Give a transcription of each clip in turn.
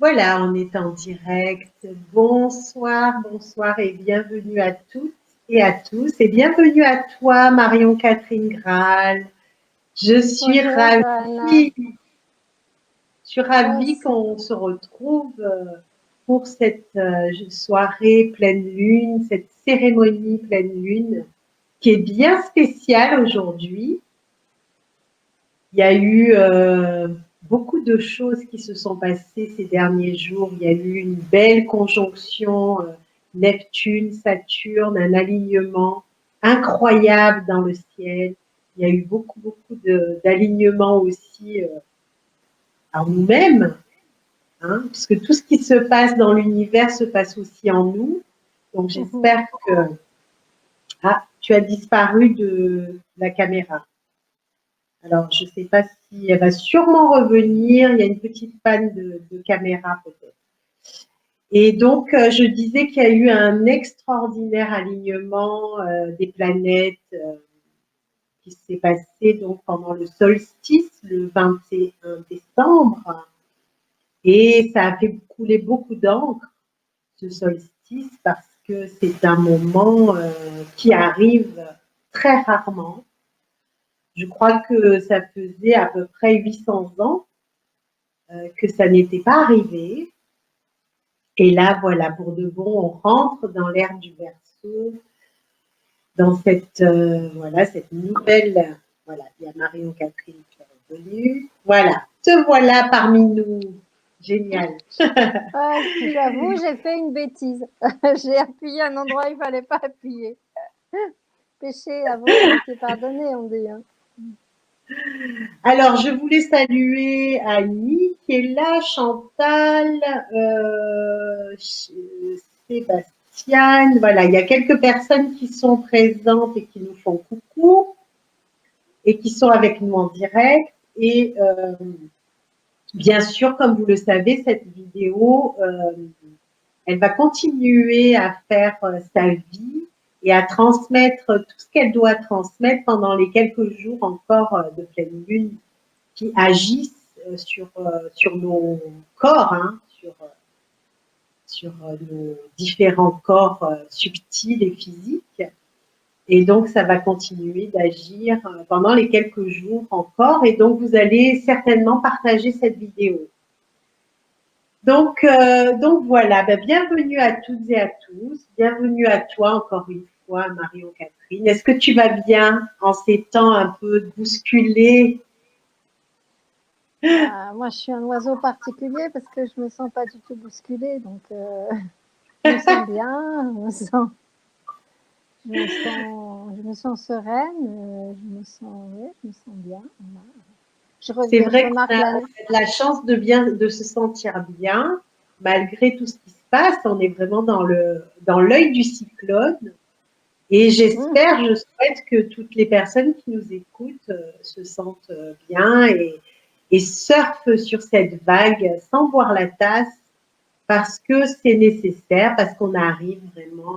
Voilà, on est en direct. Bonsoir, bonsoir et bienvenue à toutes et à tous. Et bienvenue à toi, Marion-Catherine Graal. Je suis Bonjour Johanna, ravie, je suis moi ravie aussi. qu'on se retrouve pour cette soirée pleine lune, cette cérémonie pleine lune qui est bien spéciale aujourd'hui. Il y a eu beaucoup de choses qui se sont passées ces derniers jours. Il y a eu une belle conjonction Neptune, Saturne, un alignement incroyable dans le ciel. Il y a eu beaucoup d'alignements aussi en nous-mêmes, hein, puisque tout ce qui se passe dans l'univers se passe aussi en nous. Donc j'espère que... Ah, tu as disparu de la caméra. Alors, je ne sais pas si elle va sûrement revenir. Il y a une petite panne de caméra peut-être. Et donc, je disais qu'il y a eu un extraordinaire alignement des planètes qui s'est passé donc pendant le solstice, le 21 décembre. Et ça a fait couler beaucoup d'encre, ce solstice, parce que c'est un moment qui arrive très rarement. Je crois que ça faisait à peu près 800 ans que ça n'était pas arrivé. Et là, voilà, pour de bon, on rentre dans l'ère du Verseau, dans cette, voilà, cette nouvelle. Voilà, il y a Marion-Catherine qui est revenue. Voilà, te voilà parmi nous. Génial. J'avoue, j'ai fait une bêtise. J'ai appuyé à un endroit où il ne fallait pas appuyer. Péché avant moitié pardonné, on dit. Hein. Alors, je voulais saluer Annie qui est là, Chantal, Sébastien. Voilà, il y a quelques personnes qui sont présentes et qui nous font coucou et qui sont avec nous en direct. Et bien sûr, comme vous le savez, cette vidéo, elle va continuer à faire sa vie et à transmettre tout ce qu'elle doit transmettre pendant les quelques jours encore de pleine lune qui agissent sur nos corps, hein, sur nos différents corps subtils et physiques. Et donc, ça va continuer d'agir pendant les quelques jours encore. Et donc, vous allez certainement partager cette vidéo. Donc voilà, ben, bienvenue à toutes et à tous. Bienvenue à toi encore une fois, Marion-Catherine. Est-ce que tu vas bien en ces temps un peu bousculés? Moi, je suis un oiseau particulier parce que je ne me sens pas du tout bousculée. Donc, je me sens bien, je me sens sereine, je me sens bien. Voilà. C'est Je vrai qu'on remarque a la chance de se sentir bien, malgré tout ce qui se passe. On est vraiment dans l'œil du cyclone. Et j'espère, je souhaite que toutes les personnes qui nous écoutent se sentent bien et surfent sur cette vague sans boire la tasse parce que c'est nécessaire, parce qu'on arrive vraiment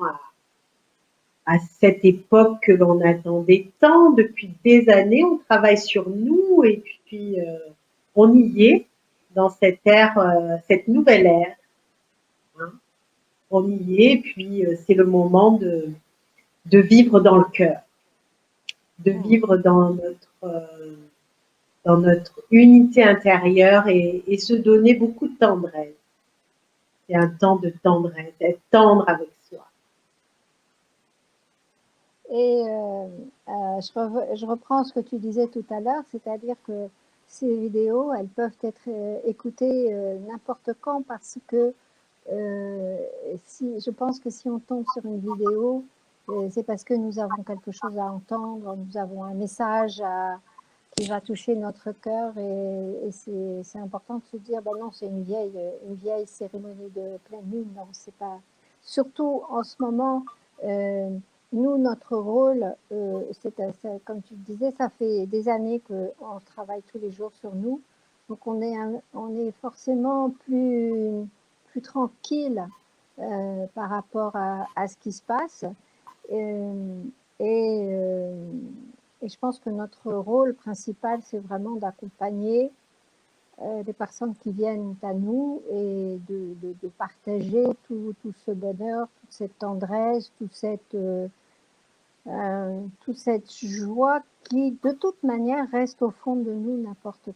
à cette époque que l'on attendait tant depuis des années. On travaille sur nous et puis on y est dans cette ère, cette nouvelle ère. Hein. On y est, puis c'est le moment de vivre dans le cœur, de vivre dans notre unité intérieure et se donner beaucoup de tendresse. C'est un temps de tendresse, être tendre avec soi. Et je reprends ce que tu disais tout à l'heure, c'est-à-dire que ces vidéos, elles peuvent être écoutées n'importe quand parce que je pense que si on tombe sur une vidéo, c'est parce que nous avons quelque chose à entendre, nous avons un message qui va toucher notre cœur et c'est important de se dire, ben non, c'est une vieille cérémonie de pleine lune, non, c'est pas... Surtout en ce moment, nous, notre rôle, comme tu le disais, ça fait des années qu'on travaille tous les jours sur nous. Donc, on est forcément plus tranquille par rapport à ce qui se passe. Et, et je pense que notre rôle principal, c'est vraiment d'accompagner des personnes qui viennent à nous et de partager tout ce bonheur, toute cette tendresse, toute cette joie qui, de toute manière, reste au fond de nous, n'importe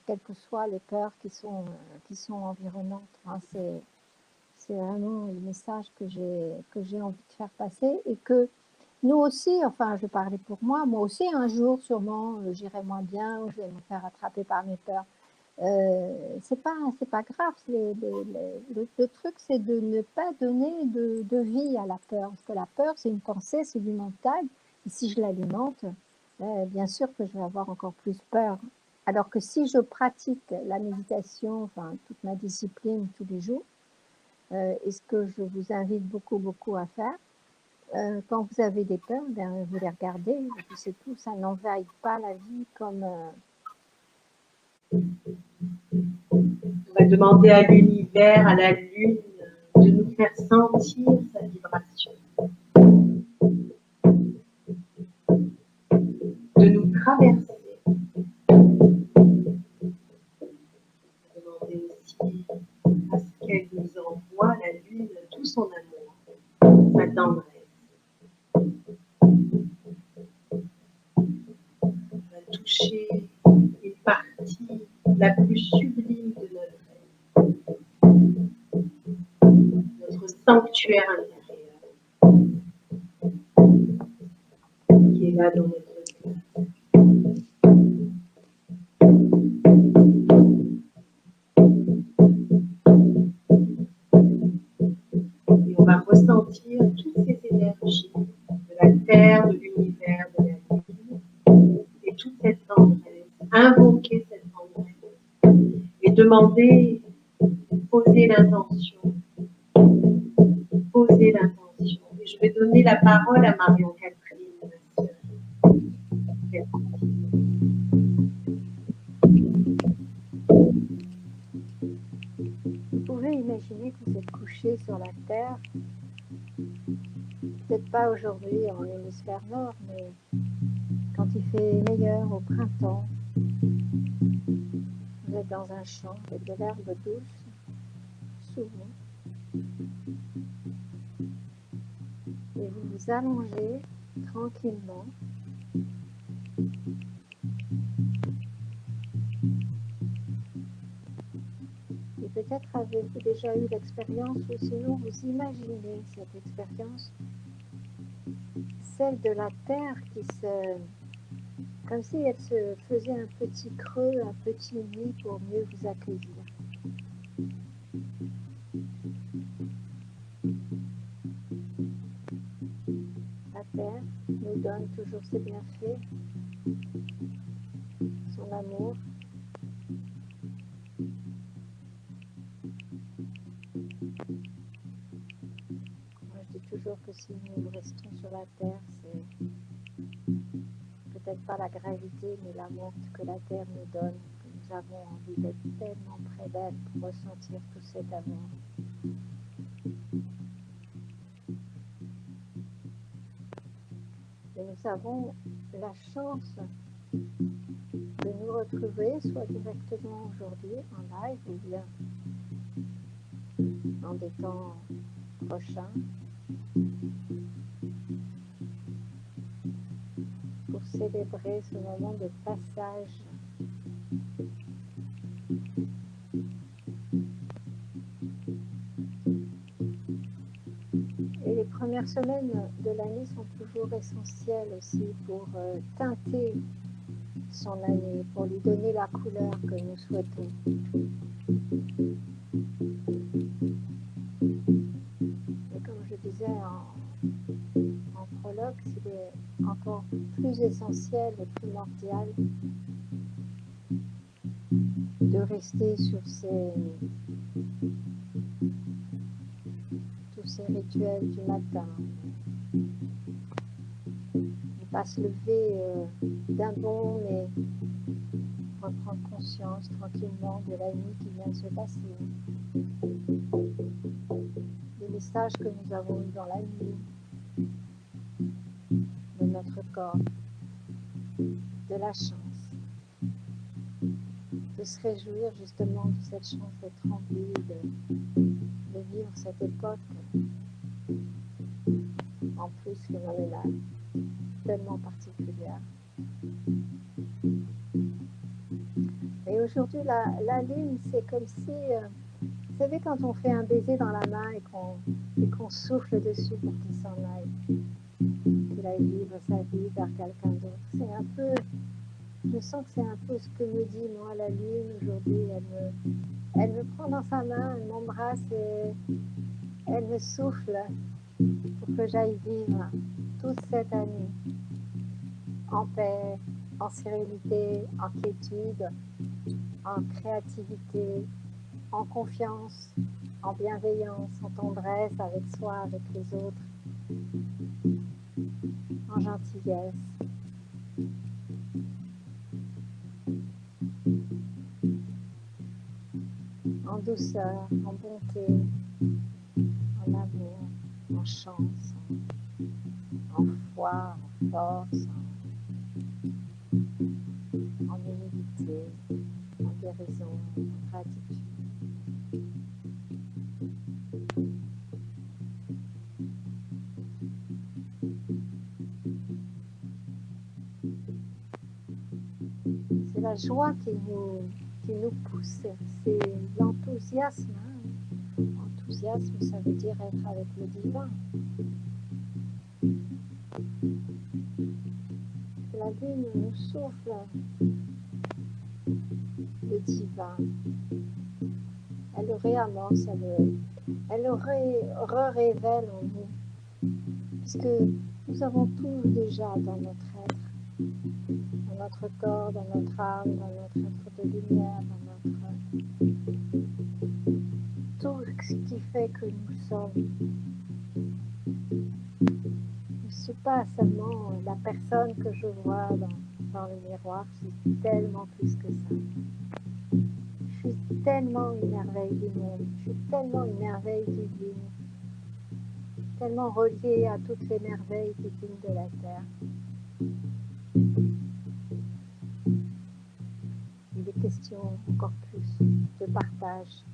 quels que soient les peurs qui sont environnantes. Hein, c'est vraiment le message que j'ai envie de faire passer et que nous aussi, enfin, je parlais pour moi aussi, un jour, sûrement, j'irai moins bien, ou je vais me faire attraper par mes peurs. C'est pas grave. Le truc, c'est de ne pas donner de vie à la peur. Parce que la peur, c'est une pensée, c'est du mental. Et si je l'alimente, bien sûr que je vais avoir encore plus peur. Alors que si je pratique la méditation, enfin, toute ma discipline tous les jours, et ce que je vous invite beaucoup, beaucoup à faire, quand vous avez des peurs, ben, vous les regardez, et puis c'est tout. Ça n'envahit pas la vie comme... On va demander à l'univers, à la lune, de nous faire sentir sa vibration, de nous traverser. Demander aussi à ce qu'elle nous envoie, la lune, tout son amour, sa tendresse. On va toucher une partie la plus sublime de notre sanctuaire intérieur, qui est là dans notre cœur. Et on va ressentir toutes ces énergies de la terre, de l'univers, de la vie, et toute cette tendresse, invoquer cette tendresse et demander, poser l'intention. Poser l'intention. Et je vais donner la parole à Marion Catherine, ma sœur. Vous pouvez imaginer que vous êtes couché sur la terre, peut-être pas aujourd'hui en hémisphère nord, mais quand il fait meilleur au printemps, vous êtes dans un champ avec de l'herbe douce sous vous, et vous vous allongez tranquillement. Et peut-être avez-vous déjà eu l'expérience, ou sinon vous imaginez cette expérience, celle de la terre qui se... comme si elle se faisait un petit creux, un petit nid pour mieux vous accueillir. La terre nous donne toujours ses bienfaits, son amour. Moi, je dis toujours que si nous restons sur la terre, c'est peut-être pas la gravité, mais l'amour que la terre nous donne, que nous avons envie d'être tellement près d'elle pour ressentir tout cet amour. Et nous avons la chance de nous retrouver, soit directement aujourd'hui en live, ou bien dans des temps prochains, pour célébrer ce moment de passage et les premières semaines de l'année sont toujours essentielles aussi pour teinter son année, pour lui donner la couleur que nous souhaitons. Et comme je disais en prologue, il est encore plus essentiel et primordial de rester sur tous ces rituels du matin, ne pas se lever d'un bond, mais reprendre conscience tranquillement de la nuit qui vient de se passer, des messages que nous avons eus dans la nuit, de notre corps, de la chance, de se réjouir justement de cette chance d'être en vie, de vivre cette époque en plus phénoménale, tellement particulière. Et aujourd'hui, la lune, c'est comme si, vous savez, quand on fait un baiser dans la main et qu'on souffle dessus pour qu'il s'en aille, qu'il aille vivre sa vie vers quelqu'un d'autre. C'est un peu, je sens que c'est un peu ce que me dit, moi, la lune aujourd'hui. Elle me prend dans sa main, elle m'embrasse et elle me souffle pour que j'aille vivre toute cette année en paix, en sérénité, en quiétude, en créativité, en confiance, en bienveillance, en tendresse avec soi, avec les autres, en gentillesse. En douceur, en bonté, en amour, en chance, en foi, en force, en humilité, en guérison, en gratitude. C'est la joie qui nous pousse, c'est l'enthousiasme. Enthousiasme, ça veut dire être avec le divin. La lune nous souffle le divin. Elle le réamorce, elle le révèle en nous. Puisque nous avons tout déjà dans notre être, dans notre corps, dans notre âme, dans notre être de lumière, dans notre... tout ce qui fait que nous sommes. Je ne suis pas seulement la personne que je vois dans le miroir, je suis tellement plus que ça. Je suis tellement une merveille du monde, je suis tellement une merveille divine, tellement reliée à toutes les merveilles divines de la terre. Il est question encore plus de partage,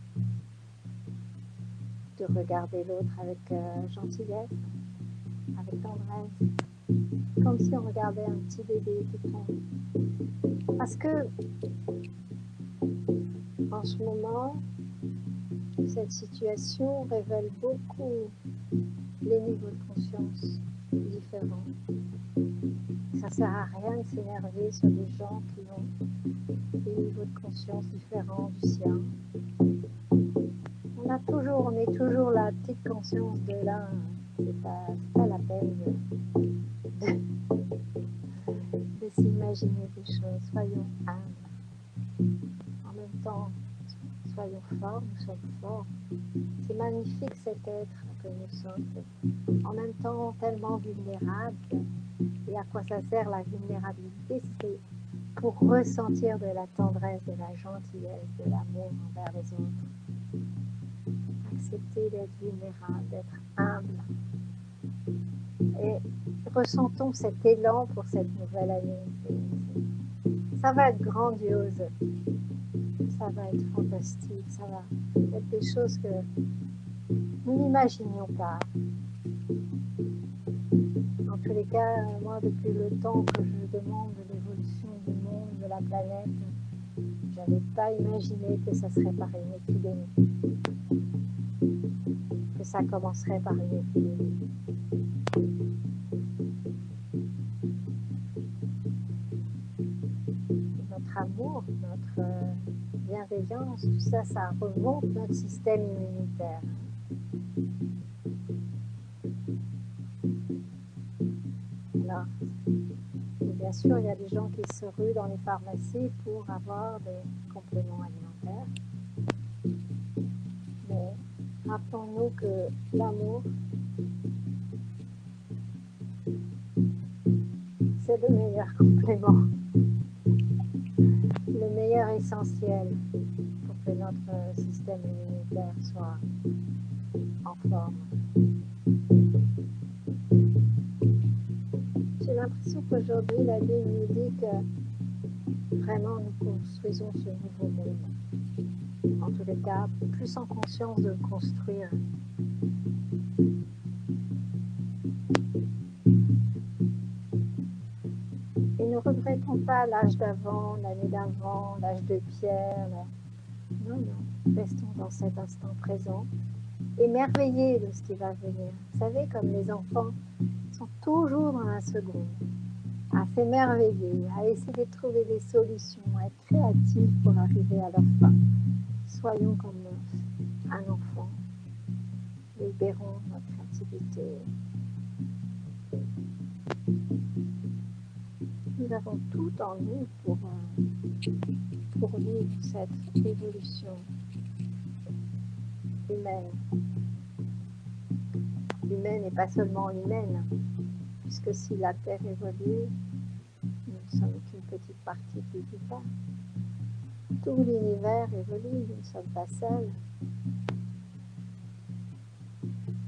de regarder l'autre avec gentillesse, avec tendresse, comme si on regardait un petit bébé qui tombe. Parce que en ce moment, cette situation révèle beaucoup les niveaux de conscience différents. Ça ne sert à rien de s'énerver sur des gens qui ont des niveaux de conscience différents du sien. On est toujours la petite conscience de l'un. C'est pas la peine de s'imaginer des choses. Soyons humbles. En même temps, soyons forts, nous sommes forts. C'est magnifique cet être que nous sommes. En même temps, tellement vulnérable. Et à quoi ça sert la vulnérabilité? C'est pour ressentir de la tendresse, de la gentillesse, de l'amour envers les autres. Accepter d'être vulnérable, d'être humble. Et ressentons cet élan pour cette nouvelle année. Ça va être grandiose. Ça va être fantastique. Ça va être des choses que nous n'imaginions pas. En tous les cas, moi, depuis le temps que je demande de l'évolution du monde, de la planète, je n'avais pas imaginé que ça serait par une épidémie. Que ça commencerait par une épidémie. Notre amour, notre bienveillance, tout ça, ça remonte notre système immunitaire. Alors, bien sûr, il y a des gens qui se ruent dans les pharmacies pour avoir des compléments alimentaires. Mais rappelons-nous que l'amour, c'est le meilleur complément, le meilleur essentiel pour que notre système immunitaire soit en forme. J'ai l'impression qu'aujourd'hui, la Lune nous dit que vraiment nous construisons ce nouveau monde. En tous les cas, plus en conscience de le construire. Et ne regrettons pas l'âge d'avant, l'année d'avant, l'âge de pierre. Non, non, restons dans cet instant présent, émerveillés de ce qui va venir. Vous savez, comme les enfants sont toujours dans la seconde, à s'émerveiller, à essayer de trouver des solutions, à être créatifs pour arriver à leur fin. Soyons comme un enfant, libérons notre créativité. Nous avons tout en nous pour vivre cette évolution humaine. Humaine et pas seulement humaine, puisque si la Terre évolue, nous ne sommes qu'une petite partie du vivant. Tout l'univers évolue, nous ne sommes pas seuls.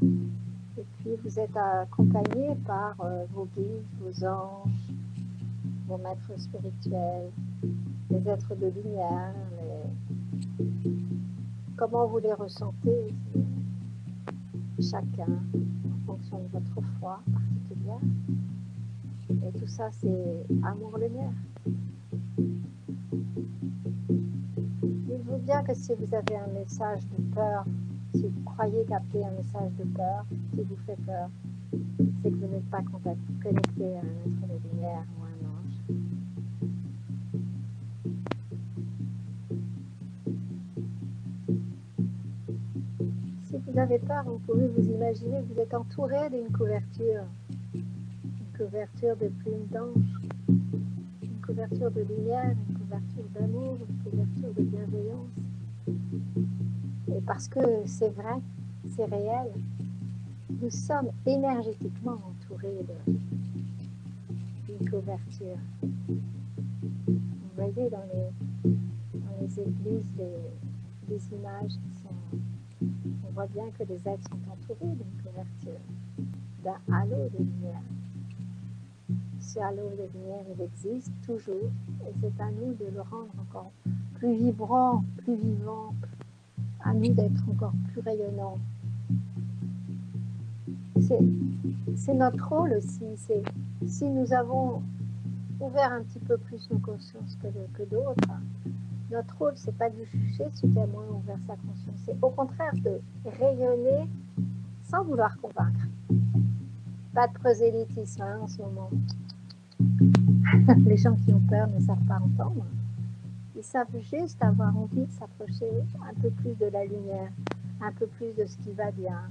Et puis vous êtes accompagnés par vos guides, vos anges, vos maîtres spirituels, les êtres de lumière. Comment vous les ressentez, chacun, en fonction de votre foi particulière. Et tout ça, c'est amour-lumière. Dites-vous bien que si vous avez un message de peur, si vous croyez capter un message de peur qui vous fait peur, c'est que vous n'êtes pas connecté à un être de lumière ou à un ange. Si vous avez peur, vous pouvez vous imaginer que vous êtes entouré d'une couverture de plumes d'ange, une couverture de lumière, une couverture d'amour, une couverture de bienveillance. Et parce que c'est vrai, c'est réel, nous sommes énergétiquement entourés d'une couverture. Vous voyez dans les églises des images qui sont... On voit bien que les êtres sont entourés d'une couverture, d'un halo de lumière. Ce halo de lumière, il existe toujours, et c'est à nous de le rendre encore plus vibrant, plus vivant, à nous d'être encore plus rayonnants. C'est notre rôle aussi. Si nous avons ouvert un petit peu plus nos consciences que d'autres, notre rôle, c'est pas de juger celui qui a moins ouvert sa conscience, c'est au contraire de rayonner sans vouloir convaincre. Pas de prosélytisme en ce moment. Les gens qui ont peur ne savent pas entendre. Ils savent juste avoir envie de s'approcher un peu plus de la lumière, un peu plus de ce qui va bien.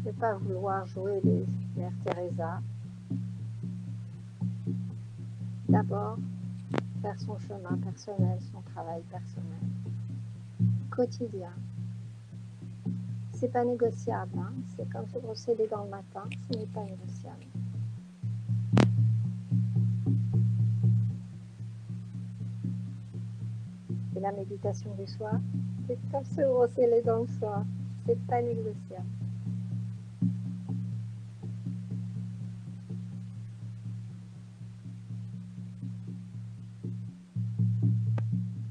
Ne pas vouloir jouer les Mères Teresa. D'abord, faire son chemin personnel, son travail personnel, quotidien. C'est pas négociable, hein? C'est comme se brosser les dents le matin, ce n'est pas négociable. Et la méditation du soir, c'est comme se brosser les dents le soir, c'est pas négociable.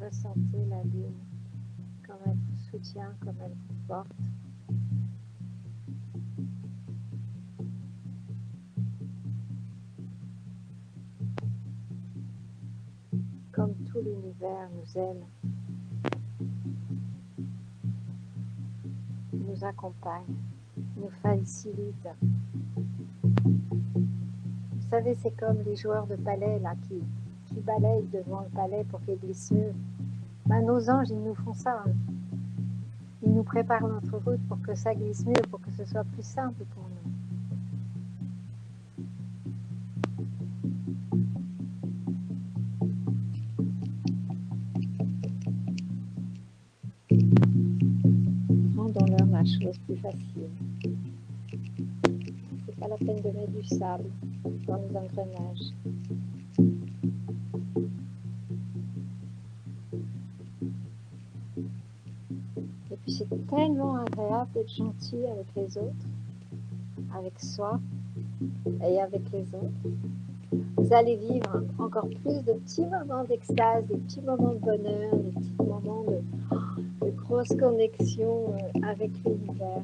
Ressentez la lune, comme elle vous soutient, comme elle vous porte. Comme tout l'univers nous aime, nous accompagne, nous facilite. Vous savez, c'est comme les joueurs de palais là, qui balayent devant le palais pour qu'il glisse mieux. Ben, nos anges, ils nous font ça. Hein. Ils nous préparent notre route pour que ça glisse mieux, pour que ce soit plus simple pour nous. Rendons-leur la chose plus facile. C'est pas la peine de mettre du sable dans les engrenages. Et Puis c'est tellement agréable d'être gentil avec les autres, avec soi et avec les autres. Vous allez vivre encore plus de petits moments d'extase, des petits moments de bonheur, des petits moments de grosse connexion avec l'univers.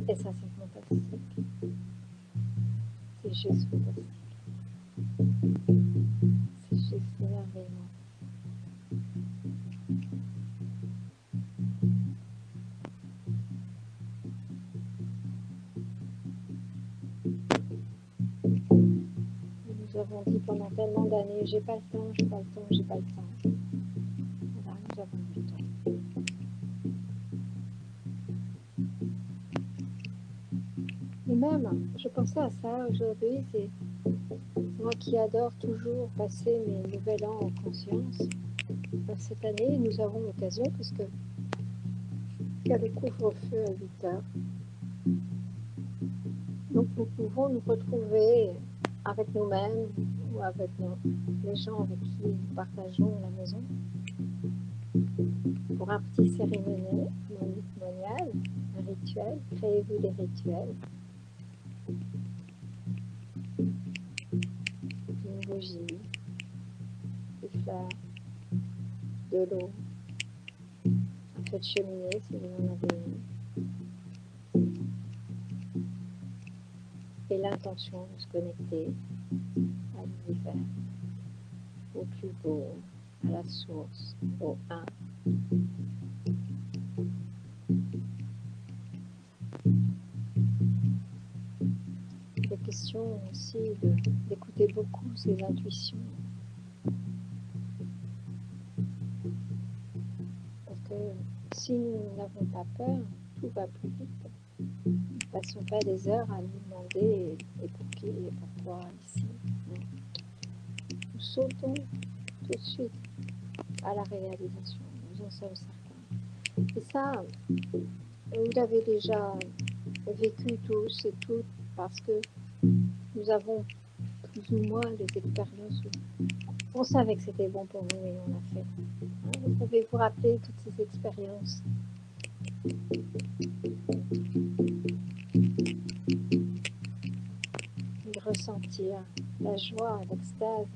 Et ça, c'est fantastique. C'est juste fantastique. C'est juste merveilleux. Nous avons dit pendant tellement d'années, j'ai pas le temps, j'ai pas le temps, j'ai pas le temps. Voilà, nous avons du temps. Et même, je pensais à ça aujourd'hui, c'est moi qui adore toujours passer mes nouvel an en conscience. Cette année, nous avons l'occasion, puisque il y a le couvre-feu à 8 heures. Donc nous pouvons nous retrouver avec nous-mêmes ou avec les gens avec qui nous partageons la maison pour un petit cérémonial, un rituel. Créez-vous des rituels. Une bougie, des fleurs, de l'eau, un feu de cheminée si vous en avez une. Et l'intention de se connecter à l'univers, au plus beau, à la source, au un. Il est question aussi d'écouter beaucoup ses intuitions. Parce que si nous n'avons pas peur, tout va plus vite. Nous ne passons pas des heures à nous demander et pour qui et pourquoi ici. Nous sautons tout de suite à la réalisation. Nous en sommes certains. Et ça, vous l'avez déjà vécu tous et toutes parce que nous avons plus ou moins des expériences où on savait que c'était bon pour nous et on l'a fait. Vous pouvez vous rappeler toutes ces expériences. Et ressentir la joie, l'extase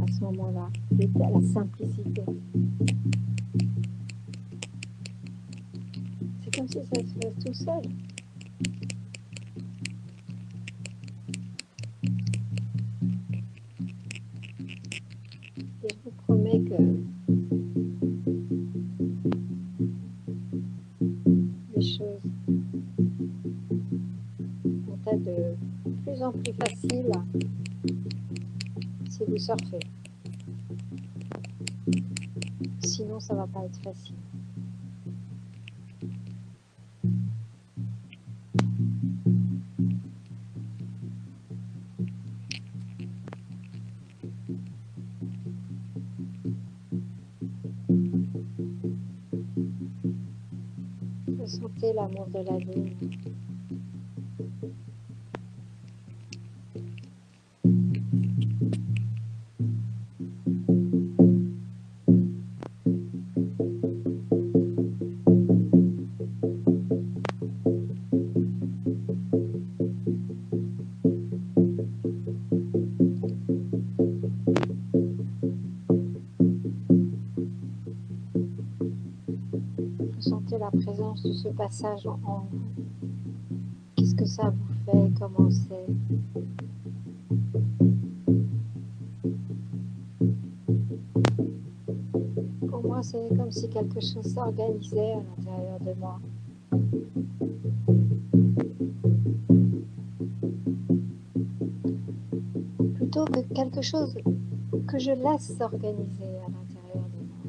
à ce moment-là, la simplicité. C'est comme si ça se faisait tout seul. Et je vous promets que les choses vont être de plus en plus faciles si vous surfez. Sinon, ça ne va pas être facile. Ressentez l'amour de la lune. Ressentez la présence de ce passage en vous. Qu'est-ce que ça vous fait? Comment c'est? Pour moi, c'est comme si quelque chose s'organisait à l'intérieur de moi. Plutôt que quelque chose que je laisse s'organiser à l'intérieur de moi.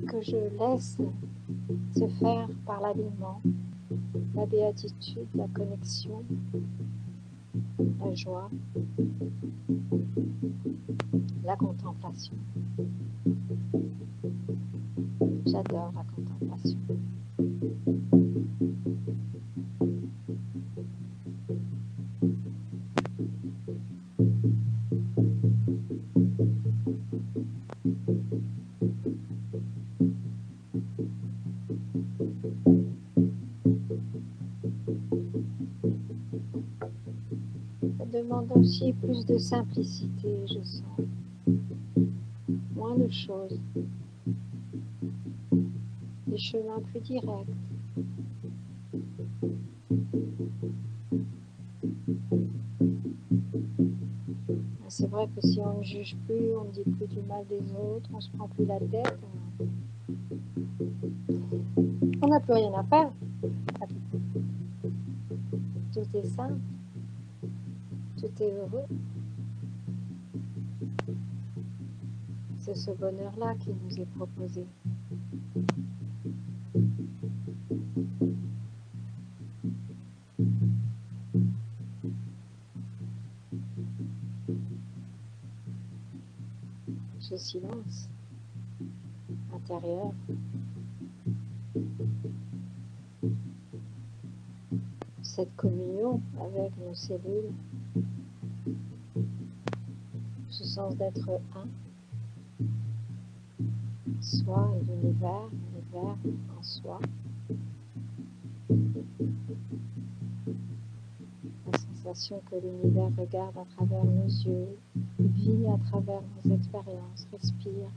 Que je laisse se faire par l'alignement, la béatitude, la connexion, la joie, la contemplation. J'adore la contemplation. demande aussi plus de simplicité, je sens. Moins de choses. Des chemins plus directs. C'est vrai que si on ne juge plus, on ne dit plus du mal des autres, on ne se prend plus la tête, on n'a plus rien à faire. Tout est simple, tout est heureux. C'est ce bonheur-là qui nous est proposé. Ce silence intérieur, cette communion avec nos cellules, ce sens d'être un, soi et l'univers en soi. La sensation que l'univers regarde à travers nos yeux, vit à travers nos expériences, respire